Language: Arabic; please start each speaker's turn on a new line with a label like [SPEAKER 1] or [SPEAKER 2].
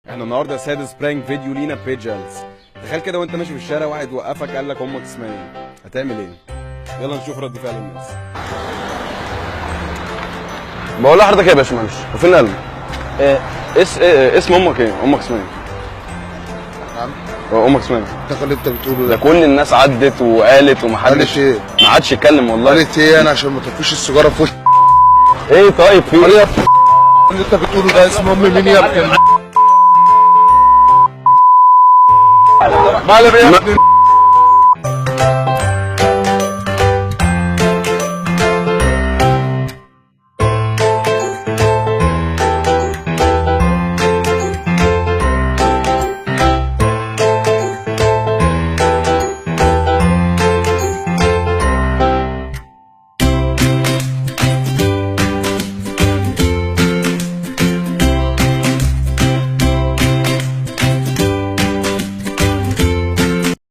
[SPEAKER 1] احنا النهارده سادس برانك فيديو لينا بيجلز. تخيل كده وانت ماشي في الشارع واحد وقفك قال لك امك اسمها ايه؟ هتعمل ايه؟ يلا نشوف رد فعل الناس.
[SPEAKER 2] بقول لحضرتك ايه يا باشمهندس؟ وفين القلم؟ اسم امك ايه؟ امك اسمها ايه؟
[SPEAKER 3] نعم.
[SPEAKER 2] امك اسمها ايه؟
[SPEAKER 3] انت اللي انت بتقوله
[SPEAKER 2] ده
[SPEAKER 3] ده
[SPEAKER 2] كل الناس عدت وقالت ومحدش
[SPEAKER 3] قالت ايه؟
[SPEAKER 2] ما عادش يتكلم والله.
[SPEAKER 3] قالت ايه؟ انا عشان ما تطفيش السيجاره في وشي.
[SPEAKER 2] ايه طيب في
[SPEAKER 3] قال
[SPEAKER 2] ايه؟
[SPEAKER 3] يا اللي انت بتقوله ده اسم ام مين يا ابني؟ معلم ايه يا ابني؟